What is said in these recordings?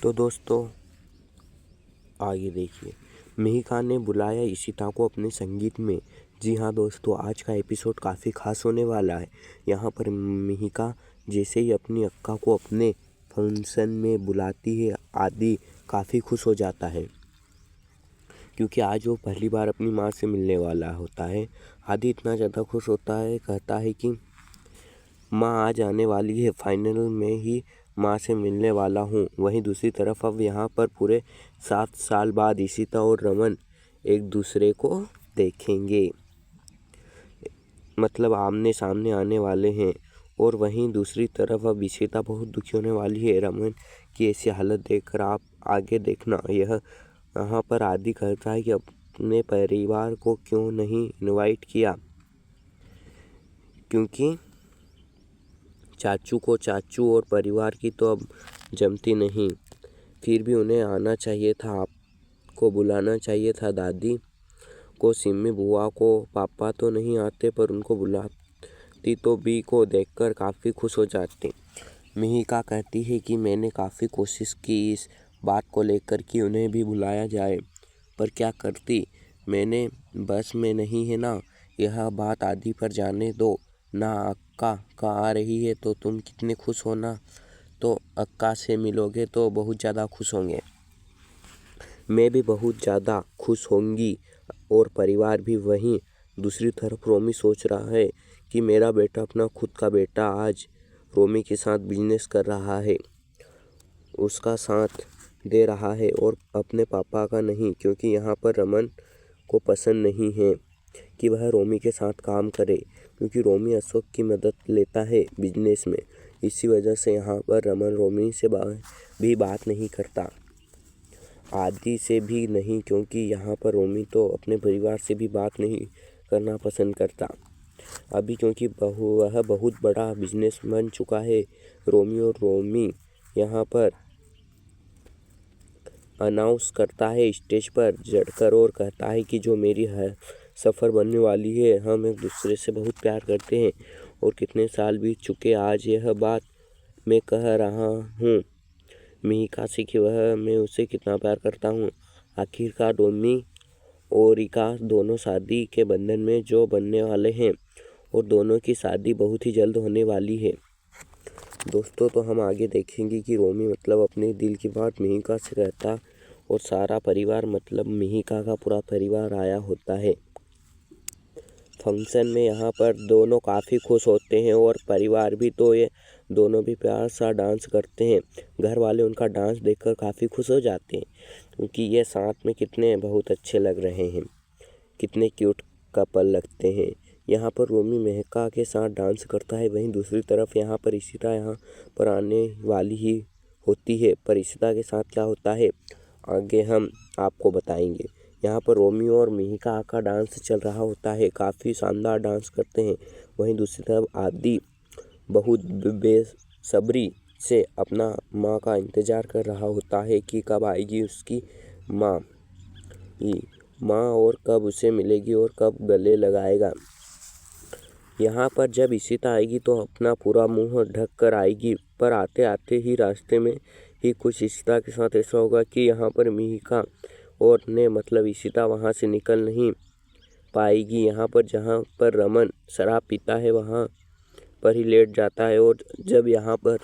तो दोस्तों आगे देखिए, मिहिका ने बुलाया इशिता को अपने संगीत में। जी हाँ दोस्तों, आज का एपिसोड काफ़ी खास होने वाला है। यहाँ पर मिहिका जैसे ही अपनी अक्का को अपने फंक्शन में बुलाती है, आदि काफ़ी खुश हो जाता है क्योंकि आज वो पहली बार अपनी माँ से मिलने वाला होता है। आदि इतना ज़्यादा खुश होता है, कहता है कि माँ आज आने वाली है, फाइनल में ही माँ से मिलने वाला हूँ। वहीं दूसरी तरफ अब यहाँ पर पूरे 7 साल बाद इशिता और रमन एक दूसरे को देखेंगे, मतलब आमने सामने आने वाले हैं। और वहीं दूसरी तरफ अब इशिता बहुत दुखी होने वाली है रमन की ऐसी हालत देखकर। आप आगे देखना। यहाँ पर आदि कहता है कि अपने परिवार को क्यों नहीं इनवाइट किया, क्योंकि चाचू और परिवार की तो अब जमती नहीं। फिर भी उन्हें आना चाहिए था, आपको बुलाना चाहिए था। दादी को, सिम्मी बुआ को पापा तो नहीं आते, पर उनको बुलाती तो बी को देखकर काफ़ी खुश हो जाते। मिहिका कहती है कि मैंने काफ़ी कोशिश की इस बात को लेकर कि उन्हें भी बुलाया जाए, पर क्या करती, मैंने बस में नहीं है ना। यह बात आदि पर जाने दो ना। अक्का का आ रही है तो तुम कितने खुश हो ना, तो अक्का से मिलोगे तो बहुत ज़्यादा खुश होंगे। मैं भी बहुत ज़्यादा खुश होंगी और परिवार भी। वहीं दूसरी तरफ रोमी सोच रहा है कि मेरा बेटा, अपना खुद का बेटा, आज रोमी के साथ बिजनेस कर रहा है, उसका साथ दे रहा है और अपने पापा का नहीं, क्योंकि यहाँ पर रमन को पसंद नहीं है कि वह रोमी के साथ काम करे, क्योंकि रोमी अशोक की मदद लेता है बिजनेस में। इसी वजह से यहाँ पर रमन रोमी से भी बात नहीं करता, आदि से भी नहीं, क्योंकि यहाँ पर रोमी तो अपने परिवार से भी बात नहीं करना पसंद करता अभी, क्योंकि वह बहुत बड़ा बिजनेस बन चुका है। रोमी यहाँ पर अनाउंस करता है स्टेज पर चढ़कर और कहता है कि जो मेरी सफ़र बनने वाली है, हम एक दूसरे से बहुत प्यार करते हैं और कितने साल बीत चुके, आज यह बात मैं कह रहा हूँ मिहिका से कि मैं उसे कितना प्यार करता हूँ। आखिरकार रोमी और रिका दोनों शादी के बंधन में जो बनने वाले हैं और दोनों की शादी बहुत ही जल्द होने वाली है। दोस्तों तो हम आगे देखेंगे कि रोमी मतलब अपने दिल की बात मिहिका से कहता और सारा परिवार, मतलब मिहिका का पूरा परिवार आया होता है फंक्शन में। यहाँ पर दोनों काफ़ी खुश होते हैं और परिवार भी, तो ये दोनों भी प्यार सा डांस करते हैं। घर वाले उनका डांस देखकर काफ़ी खुश हो जाते हैं, क्योंकि ये साथ में कितने बहुत अच्छे लग रहे हैं, कितने क्यूट कपल लगते हैं। यहाँ पर रोमी मिहिका के साथ डांस करता है। वहीं दूसरी तरफ यहाँ पर इशिता यहाँ पर आने वाली ही होती है, पर इशिता के साथ क्या होता है आगे हम आपको बताएंगे। यहाँ पर रोमी और मिहिका का डांस चल रहा होता है, काफ़ी शानदार डांस करते हैं। वहीं दूसरी तरफ आदि बहुत बेसब्री से अपना माँ का इंतज़ार कर रहा होता है कि कब आएगी उसकी माँ और कब उसे मिलेगी और कब गले लगाएगा। यहाँ पर जब इशिता आएगी तो अपना पूरा मुंह ढक कर आएगी, पर आते आते ही रास्ते में ही कुछ इशिता के साथ ऐसा होगा कि यहाँ पर मिहिका और ने मतलब इशिता वहाँ से निकल नहीं पाएगी। यहाँ पर जहाँ पर रमन शराब पीता है वहाँ पर ही लेट जाता है, और जब यहाँ पर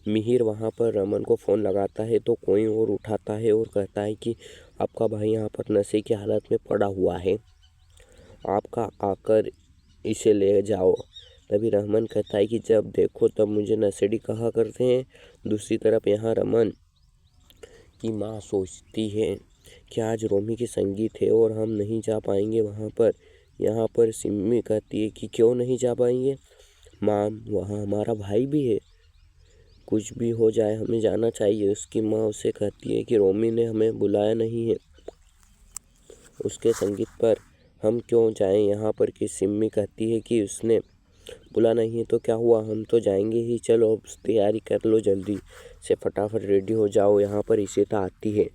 मिहिर वहाँ पर रमन को फ़ोन लगाता है तो कोई और उठाता है और कहता है कि आपका भाई यहाँ पर नशे की हालत में पड़ा हुआ है, आपका आकर इसे ले जाओ। तभी रमन कहता है कि जब देखो तब मुझे नशेड़ी कहा करते हैं। दूसरी तरफ यहाँ रमन की माँ सोचती है कि आज रोमी की संगीत है और हम नहीं जा पाएंगे वहाँ पर। यहाँ पर सिम्मी कहती है कि क्यों नहीं जा पाएंगे माँ, वहाँ हमारा भाई भी है, कुछ भी हो जाए हमें जाना चाहिए। उसकी माँ उसे कहती है कि रोमी ने हमें बुलाया नहीं है उसके संगीत पर, हम क्यों जाएं यहाँ पर। कि सिम्मी कहती है कि उसने बुला नहीं है तो क्या हुआ, हम तो जाएंगे ही, चलो अब तैयारी कर लो, जल्दी से फटाफट रेडी हो जाओ। यहाँ पर इशिता आती है,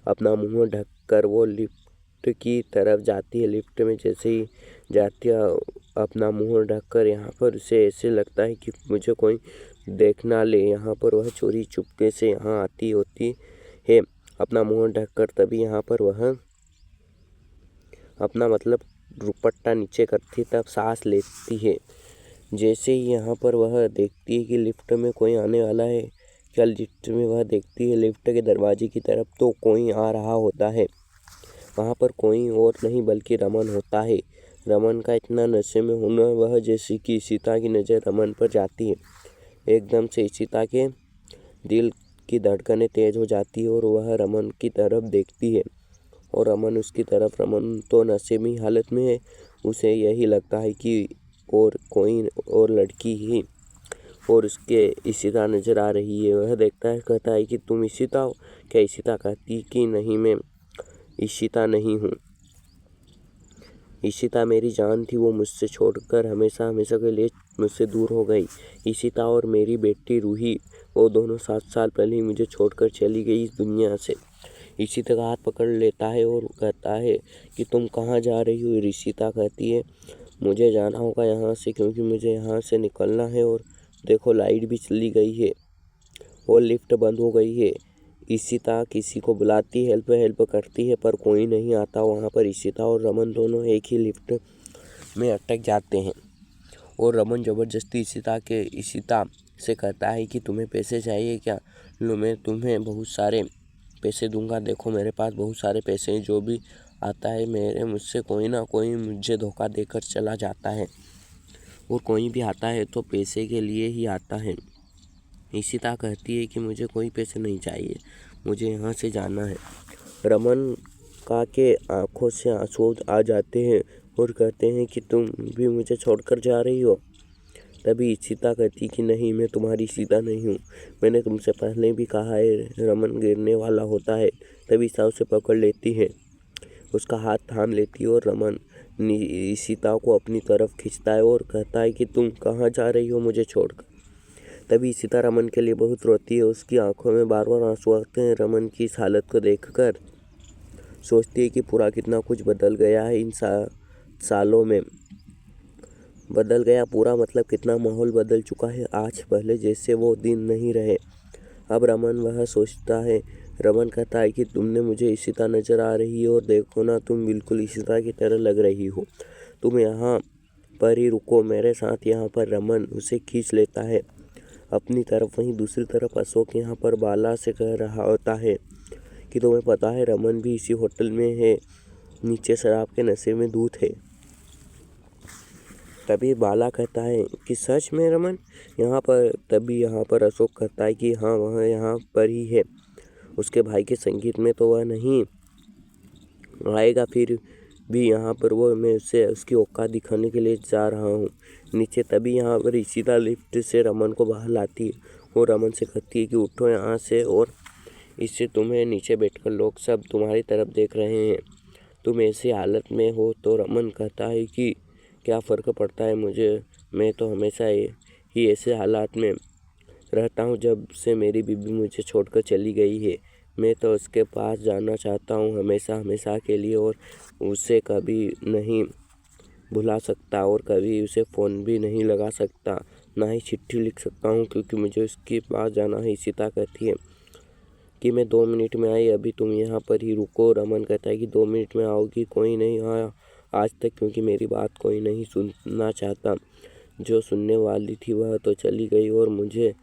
अपना मुंह ढक कर वो लिफ्ट की तरफ जाती है। लिफ्ट में जैसे ही जाती है अपना मुंह ढक कर, यहाँ पर उसे ऐसे लगता है कि मुझे कोई देखना ले। यहाँ पर वह चोरी चुपके से यहाँ आती होती है, अपना मुँह ढककर। तभी यहाँ पर वह अपना दुपट्टा नीचे करती, तब सांस लेती है। जैसे ही यहाँ पर वह देखती है कि लिफ्ट में कोई आने वाला है, क्या लिफ्ट में वह देखती है लिफ्ट के दरवाजे की तरफ, तो कोई आ रहा होता है। वहाँ पर कोई और नहीं बल्कि रमन होता है। रमन का इतना नशे में होना, वह जैसे कि इशिता की नज़र रमन पर जाती है। एकदम से इशिता के दिल की धड़कनें तेज हो जाती है और वह रमन की तरफ देखती है और रमन उसकी तरफ। रमन तो नशे में हालत में है, उसे यही लगता है कि और कोई और लड़की ही और उसके इशिता नजर आ रही है। वह देखता है, कहता है कि तुम इशिता हो क्या? इशिता कहती कि नहीं, मैं इशिता नहीं हूँ। इशिता मेरी जान थी, वो मुझसे छोड़कर हमेशा हमेशा के लिए मुझसे दूर हो गई। इशिता और मेरी बेटी रूही, वो दोनों 7 साल पहले ही मुझे छोड़कर चली गई इस दुनिया से। इशिता का हाथ पकड़ लेता है और कहता है कि तुम कहाँ जा रही हो? इशिता कहती है, मुझे जाना होगा यहाँ से, क्योंकि मुझे यहाँ से निकलना है। और देखो, लाइट भी चली गई है और लिफ्ट बंद हो गई है। इशिता किसी को बुलाती, हेल्प करती है, पर कोई नहीं आता। वहाँ पर इशिता और रमन दोनों एक ही लिफ्ट में अटक जाते हैं और रमन ज़बरदस्ती इशिता से कहता है कि तुम्हें पैसे चाहिए क्या? लो, मैं तुम्हें बहुत सारे पैसे दूंगा। देखो, मेरे पास बहुत सारे पैसे हैं। जो भी आता है मुझसे कोई ना कोई मुझे धोखा देकर चला जाता है, और कोई भी आता है तो पैसे के लिए ही आता है। इशिता कहती है कि मुझे कोई पैसे नहीं चाहिए, मुझे यहाँ से जाना है। रमन का के आंखों से आंसू आ जाते हैं और कहते हैं कि तुम भी मुझे छोड़कर जा रही हो। तभी इशिता कहती कि नहीं, मैं तुम्हारी इशिता नहीं हूँ, मैंने तुमसे पहले भी कहा है। रमन गिरने वाला होता है, तभी इशिता उसे पकड़ लेती है, उसका हाथ थाम लेती है और रमन इशिता को अपनी तरफ खींचता है और कहता है कि तुम कहाँ जा रही हो मुझे छोड़कर। तभी इशिता रमन के लिए बहुत रोती है, उसकी आंखों में बार बार आंसू आते हैं। रमन की इस हालत को देखकर सोचती है कि पूरा कितना कुछ बदल गया है इन सालों में। बदल गया पूरा, कितना माहौल बदल चुका है। आज पहले जैसे वो दिन नहीं रहे अब। रमन वह सोचता है। रमन कहता है कि तुमने मुझे इशिता नजर आ रही है, और देखो ना, तुम बिल्कुल इशिता की तरह लग रही हो। तुम यहाँ पर ही रुको मेरे साथ यहाँ पर। रमन उसे खींच लेता है अपनी तरफ। वहीं दूसरी तरफ अशोक यहाँ पर बाला से कह रहा होता है कि तुम्हें पता है, रमन भी इसी होटल में है, नीचे शराब के नशे में धुत है। तभी बाला कहता है कि सच में रमन यहाँ पर? तभी यहाँ पर अशोक कहता है कि हाँ, वह यहाँ पर ही है। उसके भाई के संगीत में तो वह नहीं आएगा, फिर भी यहाँ पर मैं उसे उसकी औकात दिखाने के लिए जा रहा हूँ नीचे। तभी यहाँ पर इशिता लिफ्ट से रमन को बाहर लाती है और रमन से कहती है कि उठो यहाँ से, और इससे तुम्हें नीचे बैठकर लोग सब तुम्हारी तरफ देख रहे हैं, तुम ऐसी हालत में हो। तो रमन कहता है कि क्या फ़र्क पड़ता है मुझे, मैं तो हमेशा ही ऐसे हालात में रहता हूँ जब से मेरी बीबी मुझे छोड़कर चली गई है। मैं तो उसके पास जाना चाहता हूँ हमेशा के लिए, और उसे कभी नहीं भुला सकता, और कभी उसे फ़ोन भी नहीं लगा सकता, ना ही चिट्ठी लिख सकता हूँ, क्योंकि मुझे उसके पास जाना है। इशिता कहती है कि मैं 2 मिनट में आई, अभी तुम यहाँ पर ही रुको। रमन कहता है कि 2 मिनट में आओगी? कोई नहीं आया आज तक, क्योंकि मेरी बात कोई नहीं सुनना चाहता। जो सुनने वाली थी वह तो चली गई, और मुझे